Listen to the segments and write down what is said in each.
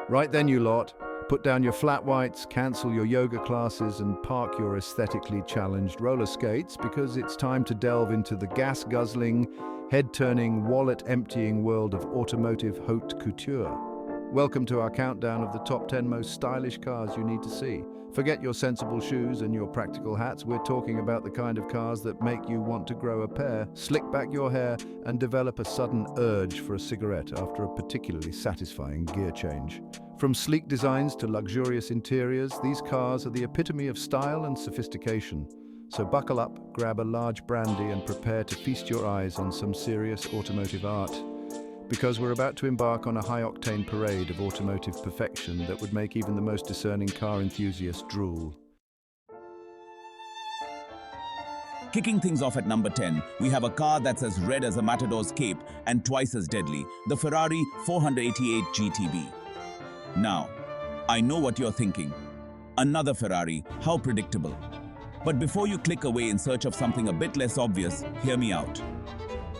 Right then, you lot, put down your flat whites, cancel your yoga classes, and park your aesthetically challenged roller skates because it's time to delve into the gas-guzzling, head-turning, wallet-emptying world of automotive haute couture. Welcome to our countdown of the top 10 most stylish cars you need to see. Forget your sensible shoes and your practical hats. We're talking about the kind of cars that make you want to grow a pair, slick back your hair, and develop a sudden urge for a cigarette after a particularly satisfying gear change. From sleek designs to luxurious interiors, these cars are the epitome of style and sophistication. So buckle up, grab a large brandy, and prepare to feast your eyes on some serious automotive art. Because we're about to embark on a high-octane parade of automotive perfection that would make even the most discerning car enthusiast drool. Kicking things off at number 10, we have a car that's as red as a matador's cape and twice as deadly, the Ferrari 488 GTB. Now, I know what you're thinking. Another Ferrari, how predictable. But before you click away in search of something a bit less obvious, hear me out.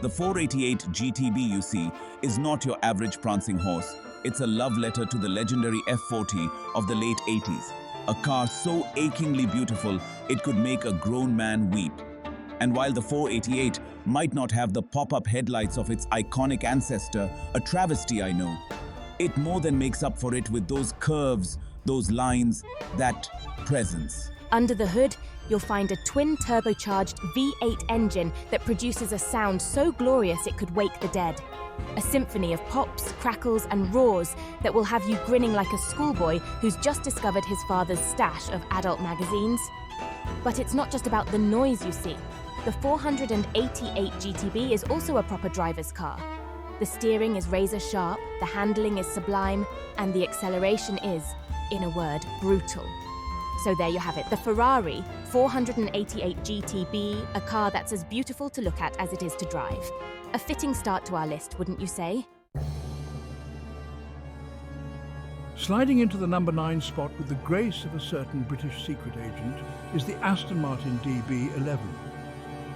The 488 GTB you see is not your average prancing horse. It's a love letter to the legendary F40 of the late 80s. A car so achingly beautiful, it could make a grown man weep. And while the 488 might not have the pop-up headlights of its iconic ancestor, a travesty I know, it more than makes up for it with those curves, those lines, that presence. Under the hood, you'll find a twin-turbocharged V8 engine that produces a sound so glorious it could wake the dead. A symphony of pops, crackles, and roars that will have you grinning like a schoolboy who's just discovered his father's stash of adult magazines. But it's not just about the noise you see. The 488 GTB is also a proper driver's car. The steering is razor-sharp, the handling is sublime, and the acceleration is, in a word, brutal. So there you have it, the Ferrari 488 GTB, a car that's as beautiful to look at as it is to drive. A fitting start to our list, wouldn't you say? Sliding into the number 9 spot with the grace of a certain British secret agent is the Aston Martin DB11.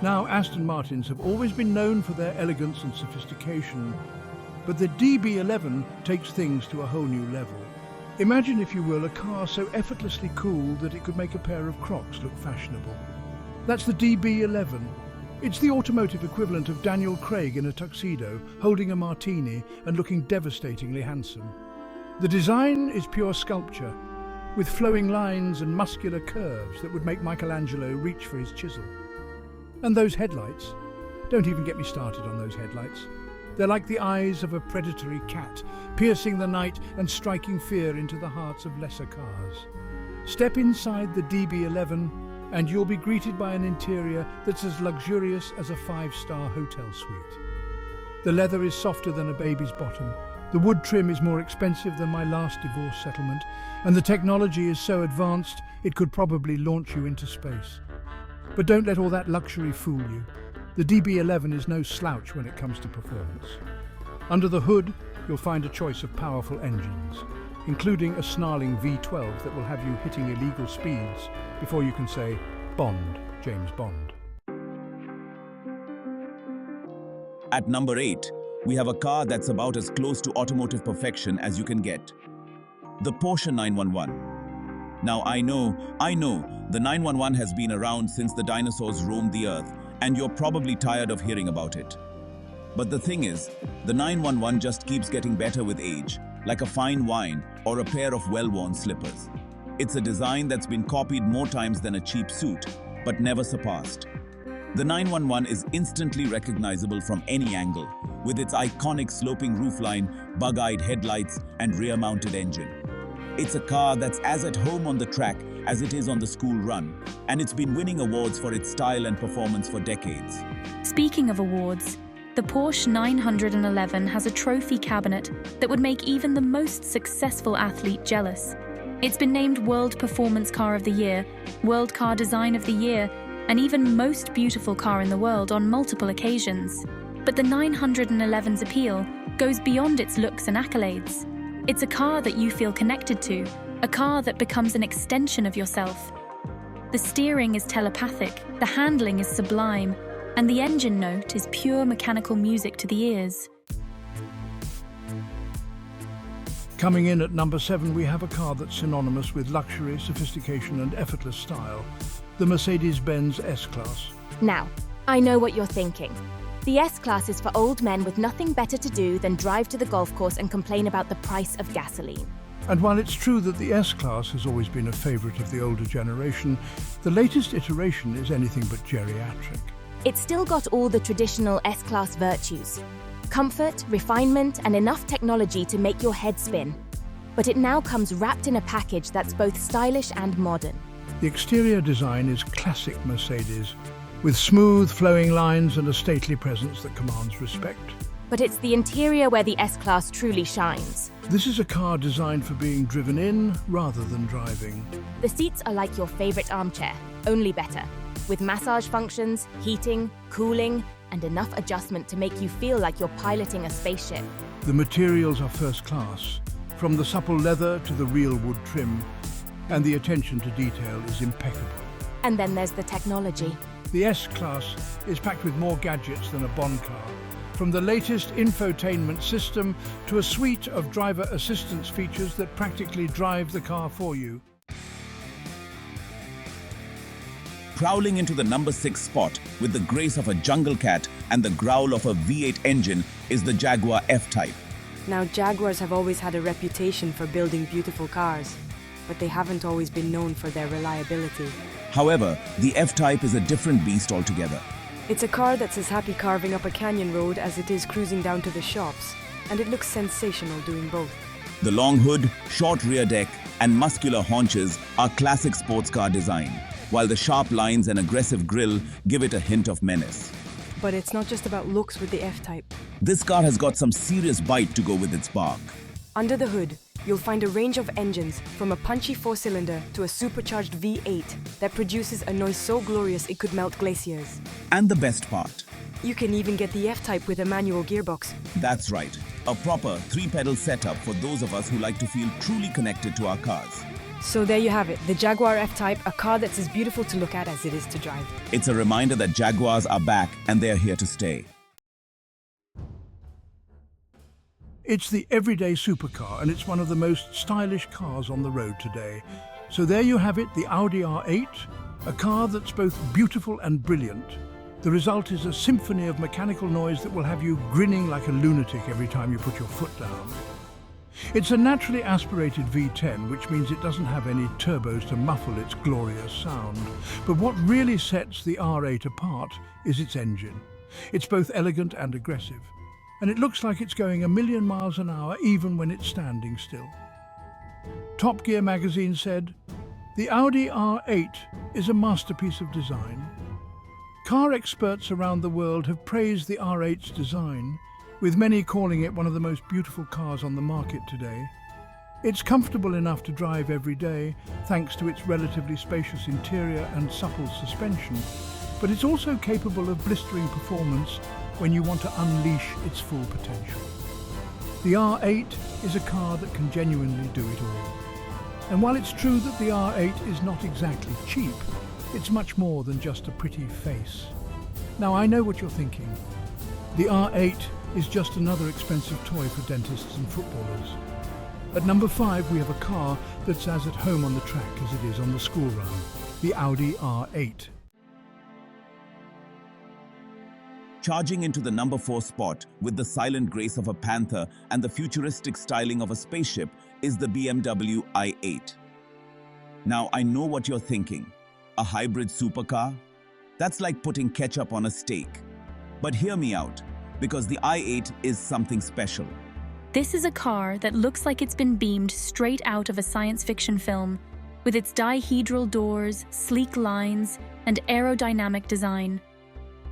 Now, Aston Martins have always been known for their elegance and sophistication, but the DB11 takes things to a whole new level. Imagine, if you will, a car so effortlessly cool that it could make a pair of Crocs look fashionable. That's the DB11. It's the automotive equivalent of Daniel Craig in a tuxedo, holding a martini and looking devastatingly handsome. The design is pure sculpture, with flowing lines and muscular curves that would make Michelangelo reach for his chisel. And those headlights. Don't even get me started on those headlights. They're like the eyes of a predatory cat, piercing the night and striking fear into the hearts of lesser cars. Step inside the DB11 and you'll be greeted by an interior that's as luxurious as a 5-star hotel suite. The leather is softer than a baby's bottom, the wood trim is more expensive than my last divorce settlement, and the technology is so advanced it could probably launch you into space. But don't let all that luxury fool you. The DB11 is no slouch when it comes to performance. Under the hood, you'll find a choice of powerful engines, including a snarling V12 that will have you hitting illegal speeds before you can say, Bond, James Bond. At number 8, we have a car that's about as close to automotive perfection as you can get. The Porsche 911. Now I know, the 911 has been around since the dinosaurs roamed the earth, and you're probably tired of hearing about it. But the thing is, the 911 just keeps getting better with age, like a fine wine or a pair of well-worn slippers. It's a design that's been copied more times than a cheap suit, but never surpassed. The 911 is instantly recognizable from any angle, with its iconic sloping roofline, bug-eyed headlights, and rear-mounted engine. It's a car that's as at home on the track as it is on the school run, and it's been winning awards for its style and performance for decades. Speaking of awards, the Porsche 911 has a trophy cabinet that would make even the most successful athlete jealous. It's been named World Performance Car of the Year, World Car Design of the Year, and even Most Beautiful Car in the World on multiple occasions. But the 911's appeal goes beyond its looks and accolades. It's a car that you feel connected to, a car that becomes an extension of yourself. The steering is telepathic, the handling is sublime, and the engine note is pure mechanical music to the ears. Coming in at number 7, we have a car that's synonymous with luxury, sophistication and effortless style, the Mercedes-Benz S-Class. Now, I know what you're thinking. The S-Class is for old men with nothing better to do than drive to the golf course and complain about the price of gasoline. And while it's true that the S-Class has always been a favourite of the older generation, the latest iteration is anything but geriatric. It's still got all the traditional S-Class virtues. Comfort, refinement, and enough technology to make your head spin. But it now comes wrapped in a package that's both stylish and modern. The exterior design is classic Mercedes, with smooth, flowing lines and a stately presence that commands respect. But it's the interior where the S-Class truly shines. This is a car designed for being driven in rather than driving. The seats are like your favorite armchair, only better, with massage functions, heating, cooling, and enough adjustment to make you feel like you're piloting a spaceship. The materials are first class, from the supple leather to the real wood trim, and the attention to detail is impeccable. And then there's the technology. The S-Class is packed with more gadgets than a Bond car, from the latest infotainment system to a suite of driver assistance features that practically drive the car for you. Prowling into the number 6 spot with the grace of a jungle cat and the growl of a V8 engine is the Jaguar F-Type. Now, Jaguars have always had a reputation for building beautiful cars, but they haven't always been known for their reliability. However, the F-Type is a different beast altogether. It's a car that's as happy carving up a canyon road as it is cruising down to the shops, and it looks sensational doing both. The long hood, short rear deck, and muscular haunches are classic sports car design, while the sharp lines and aggressive grille give it a hint of menace. But it's not just about looks with the F-Type. This car has got some serious bite to go with its bark. Under the hood, you'll find a range of engines, from a punchy 4-cylinder to a supercharged V8 that produces a noise so glorious it could melt glaciers. And the best part, You can even get the F-Type with a manual gearbox. that's right, a proper 3-pedal setup for those of us who like to feel truly connected to our cars. So there you have it, the Jaguar F-Type, a car that's as beautiful to look at as it is to drive. It's a reminder that Jaguars are back and they're here to stay. It's the everyday supercar, and it's one of the most stylish cars on the road today. So there you have it, the Audi R8, a car that's both beautiful and brilliant. The result is a symphony of mechanical noise that will have you grinning like a lunatic every time you put your foot down. It's a naturally aspirated V10, which means it doesn't have any turbos to muffle its glorious sound. But what really sets the R8 apart is its engine. It's both elegant and aggressive, and it looks like it's going 1,000,000 miles an hour even when it's standing still. Top Gear magazine said, "The Audi R8 is a masterpiece of design." Car experts around the world have praised the R8's design, with many calling it one of the most beautiful cars on the market today. It's comfortable enough to drive every day, thanks to its relatively spacious interior and supple suspension, but it's also capable of blistering performance when you want to unleash its full potential. The R8 is a car that can genuinely do it all. And while it's true that the R8 is not exactly cheap, it's much more than just a pretty face. Now, I know what you're thinking. The R8 is just another expensive toy for dentists and footballers. At number 5, we have a car that's as at home on the track as it is on the school run, the Audi R8. Charging into the number 4 spot with the silent grace of a panther and the futuristic styling of a spaceship is the BMW i8. Now, I know what you're thinking. A hybrid supercar? That's like putting ketchup on a steak. But hear me out, because the i8 is something special. This is a car that looks like it's been beamed straight out of a science fiction film, with its dihedral doors, sleek lines, and aerodynamic design.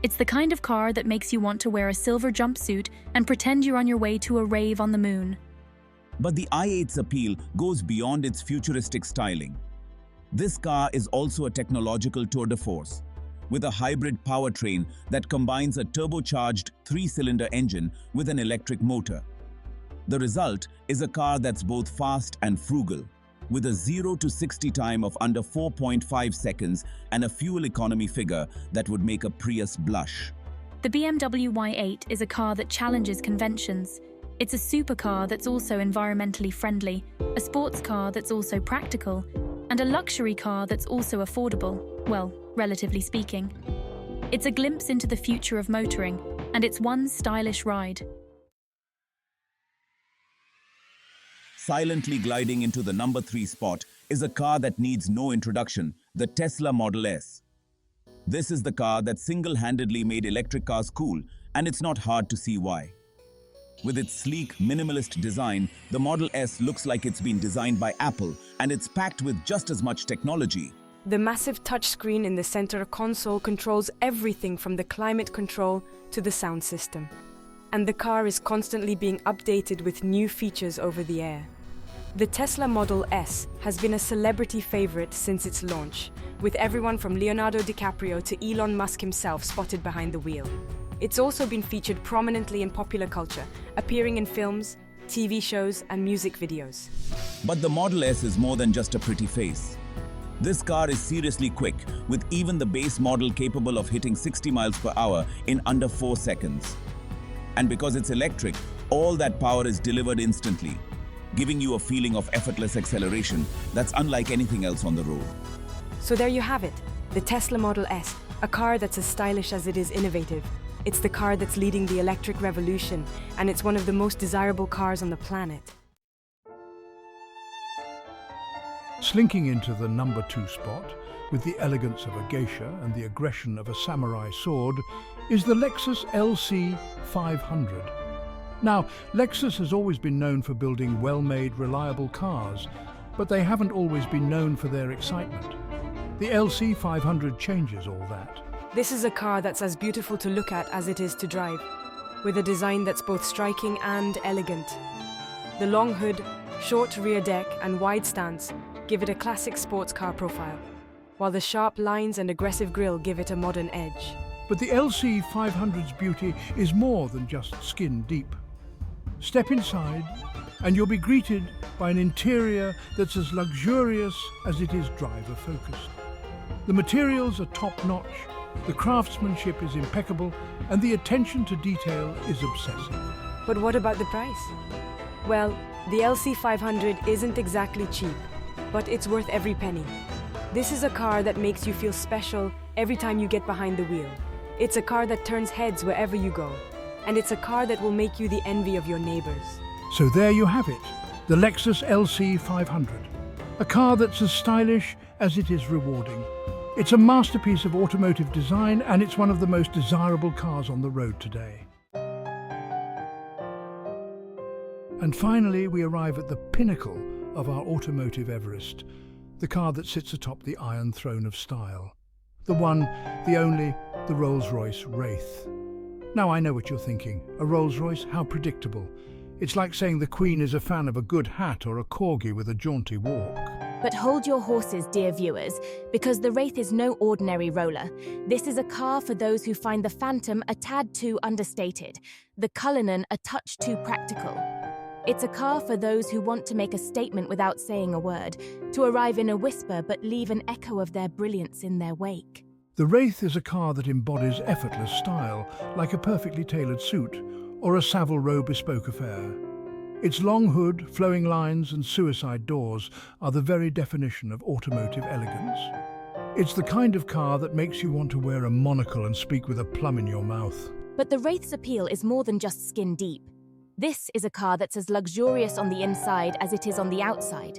It's the kind of car that makes you want to wear a silver jumpsuit and pretend you're on your way to a rave on the moon. But the i8's appeal goes beyond its futuristic styling. This car is also a technological tour de force, with a hybrid powertrain that combines a turbocharged 3-cylinder engine with an electric motor. The result is a car that's both fast and frugal, with a 0 to 60 time of under 4.5 seconds and a fuel economy figure that would make a Prius blush. The BMW Y8 is a car that challenges conventions. It's a supercar that's also environmentally friendly, a sports car that's also practical, and a luxury car that's also affordable, well, relatively speaking. It's a glimpse into the future of motoring, and it's one stylish ride. Silently gliding into the number 3 spot is a car that needs no introduction, the Tesla Model S. This is the car that single-handedly made electric cars cool, and it's not hard to see why. With its sleek, minimalist design, the Model S looks like it's been designed by Apple, and it's packed with just as much technology. The massive touchscreen in the center console controls everything from the climate control to the sound system. And the car is constantly being updated with new features over the air. The Tesla Model S has been a celebrity favorite since its launch, with everyone from Leonardo DiCaprio to Elon Musk himself spotted behind the wheel. It's also been featured prominently in popular culture, appearing in films, TV shows, and music videos. But the Model S is more than just a pretty face. This car is seriously quick, with even the base model capable of hitting 60 miles per hour in under 4 seconds. And because it's electric, all that power is delivered instantly, giving you a feeling of effortless acceleration that's unlike anything else on the road. So there you have it, the Tesla Model S, a car that's as stylish as it is innovative. It's the car that's leading the electric revolution, and it's one of the most desirable cars on the planet. Slinking into the number 2 spot, with the elegance of a geisha and the aggression of a samurai sword, is the Lexus LC 500. Now, Lexus has always been known for building well-made, reliable cars, but they haven't always been known for their excitement. The LC 500 changes all that. This is a car that's as beautiful to look at as it is to drive, with a design that's both striking and elegant. The long hood, short rear deck, and wide stance give it a classic sports car profile, while the sharp lines and aggressive grille give it a modern edge. But the LC 500's beauty is more than just skin deep. Step inside, and you'll be greeted by an interior that's as luxurious as it is driver-focused. The materials are top-notch, the craftsmanship is impeccable, and the attention to detail is obsessive. But what about the price? Well, the LC 500 isn't exactly cheap, but it's worth every penny. This is a car that makes you feel special every time you get behind the wheel. It's a car that turns heads wherever you go. And it's a car that will make you the envy of your neighbors. So there you have it, the Lexus LC 500. A car that's as stylish as it is rewarding. It's a masterpiece of automotive design, and it's one of the most desirable cars on the road today. And finally, we arrive at the pinnacle of our automotive Everest, the car that sits atop the Iron Throne of style. The one, the only, the Rolls-Royce Wraith. Now I know what you're thinking. A Rolls-Royce? How predictable. It's like saying the Queen is a fan of a good hat or a corgi with a jaunty walk. But hold your horses, dear viewers, because the Wraith is no ordinary roller. This is a car for those who find the Phantom a tad too understated, the Cullinan a touch too practical. It's a car for those who want to make a statement without saying a word, to arrive in a whisper but leave an echo of their brilliance in their wake. The Wraith is a car that embodies effortless style, like a perfectly tailored suit or a Savile Row bespoke affair. Its long hood, flowing lines and suicide doors are the very definition of automotive elegance. It's the kind of car that makes you want to wear a monocle and speak with a plum in your mouth. But the Wraith's appeal is more than just skin deep. This is a car that's as luxurious on the inside as it is on the outside.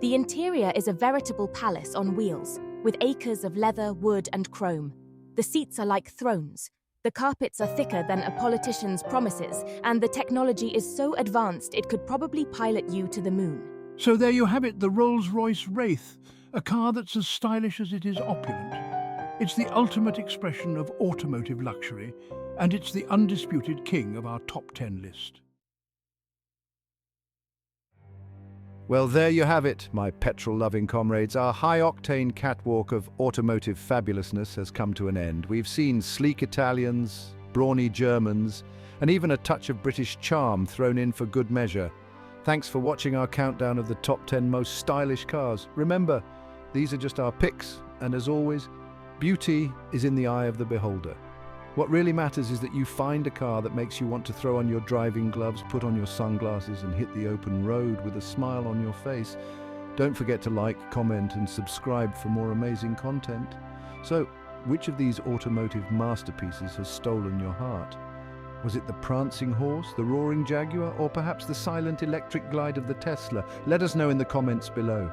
The interior is a veritable palace on wheels, with acres of leather, wood, and chrome. The seats are like thrones. The carpets are thicker than a politician's promises, and the technology is so advanced it could probably pilot you to the moon. So there you have it, the Rolls-Royce Wraith, a car that's as stylish as it is opulent. It's the ultimate expression of automotive luxury, and it's the undisputed king of our top 10 list. Well, there you have it, my petrol-loving comrades. Our high-octane catwalk of automotive fabulousness has come to an end. We've seen sleek Italians, brawny Germans, and even a touch of British charm thrown in for good measure. Thanks for watching our countdown of the top 10 most stylish cars. Remember, these are just our picks, and as always, beauty is in the eye of the beholder. What really matters is that you find a car that makes you want to throw on your driving gloves, put on your sunglasses and hit the open road with a smile on your face. Don't forget to like, comment and subscribe for more amazing content. So, which of these automotive masterpieces has stolen your heart? Was it the prancing horse, the roaring Jaguar, or perhaps the silent electric glide of the Tesla? Let us know in the comments below.